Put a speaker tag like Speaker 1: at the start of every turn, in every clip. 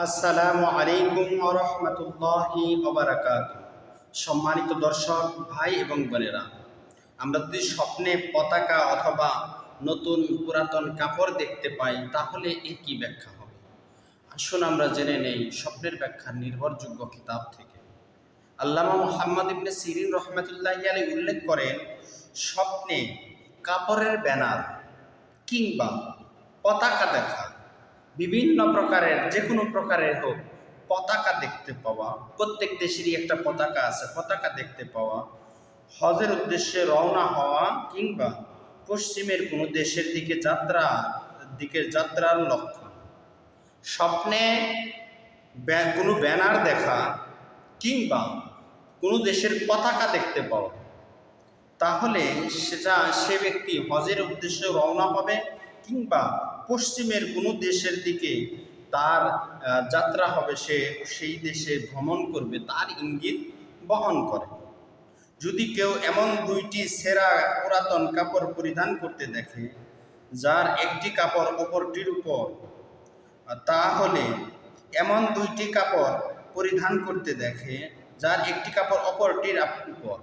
Speaker 1: আসসালামু আলাইকুম ওয়া রাহমাতুল্লাহি ওয়া বারাকাতুহু। সম্মানিত দর্শক ভাই এবং বোনেরা, আমরা যদি স্বপ্নে পতাকা অথবা নতুন পুরাতন কাপড় দেখতে পাই তাহলে এর কি ব্যাখ্যা হবে? আসুন আমরা জেনে নেই স্বপ্নের ব্যাখ্যা নির্ভরযোগ্য কিতাব থেকে। আল্লামা মুহাম্মদ ইবনে সিরিন রহমাতুল্লাহি আলাইহি উল্লেখ করেন, স্বপ্নে কাপড়ের ব্যানার কিংবা পতাকা দেখা, বিভিন্ন প্রকারের যে কোনো প্রকারের হোক পতাকা দেখতে পাওয়া, প্রত্যেক দেশেরই একটা পতাকা আছে, পতাকা দেখতে পাওয়া, হজের উদ্দেশ্যে রওনা হওয়া কিংবা পশ্চিমের কোনো দেশের যাত্রার লক্ষণ। স্বপ্নে কোনো ব্যানার দেখা কিংবা কোনো দেশের পতাকা দেখতে পাওয়া, তাহলে সে ব্যক্তি হজের উদ্দেশ্যে রওনা হবে কিংবা পশ্চিমের কোনো দেশের দিকে তার যাত্রা হবে, সে সেই দেশে ভ্রমণ করবে, তার ইঙ্গিত বহন করে। যদি কেউ এমন দুইটি সেরা পুরাতন কাপড় পরিধান করতে দেখে যার একটি কাপড় অপরটির উপর, তাহলে এমন দুইটি কাপড় পরিধান করতে দেখে যার একটি কাপড় অপরটির উপর,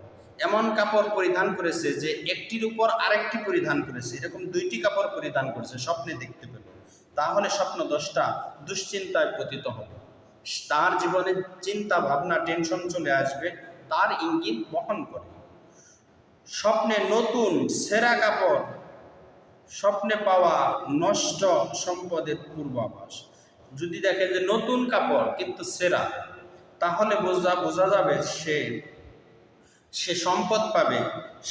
Speaker 1: এমন কাপড় পরিধান করেছে যে একটির উপর আরেকটি পরিধান করেছে, এরকম দুইটি কাপড় পরিধান করেছে, স্বপ্নে দেখতে পেল, তাহলে স্বপ্ন দোষটা দুশ্চিন্তায় পতিত হবে, তার জীবনে চিন্তা ভাবনা টেনশন চলে আসবে, তার ইঙ্গিত বহন করে। স্বপ্নে নতুন সেরা কাপড়, স্বপ্নে পাওয়া নষ্ট সম্পদের পূর্বাভাস। যদি দেখে যে নতুন কাপড় কিন্তু সেরা, তাহলে বোঝা যাবে সে সম্পদ পাবে,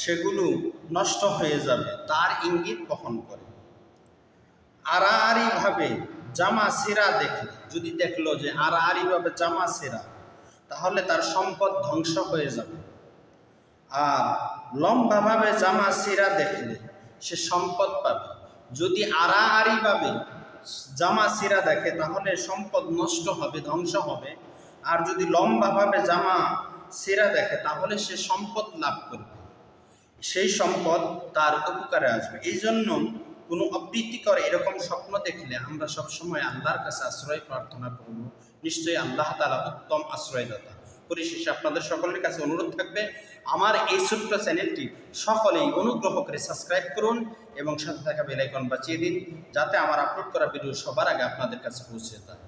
Speaker 1: সেগুলো নষ্ট হয়ে যাবে, তার ইঙ্গিত বহন করে। আড়াআড়িভাবে জামা ছেঁড়া দেখলে, যদি দেখলো যে আড়াআড়িভাবে জামা ছেঁড়া, তাহলে তার সম্পদ ধ্বংস হয়ে যাবে। আর লম্বাভাবে জামা ছেঁড়া দেখলে সে সম্পদ পাবে। যদি আড়াআড়িভাবে জামা ছেঁড়া দেখে তাহলে সম্পদ নষ্ট হবে, ধ্বংস হবে। আর যদি লম্বাভাবে জামা ছেঁড়া দেখে তাহলে সে সম্পদ লাভ করবে, সেই সম্পদ তার উপকারে আসবে। এই জন্য কোনো অপ্রীতিকর এরকম স্বপ্ন দেখলে আমরা সবসময় আল্লাহর কাছে আশ্রয় প্রার্থনা করব। নিশ্চয়ই আল্লাহ তাআলা উত্তম আশ্রয়দাতা। পরিশেষে আপনাদের সকলের কাছে অনুরোধ থাকবে, আমার এই ছোট্ট চ্যানেলটি সকলেই অনুগ্রহ করে সাবস্ক্রাইব করুন এবং সাথে থাকা বেল আইকন বাজিয়ে দিন, যাতে আমার আপলোড করা ভিডিও সবার আগে আপনাদের কাছে পৌঁছে যায়।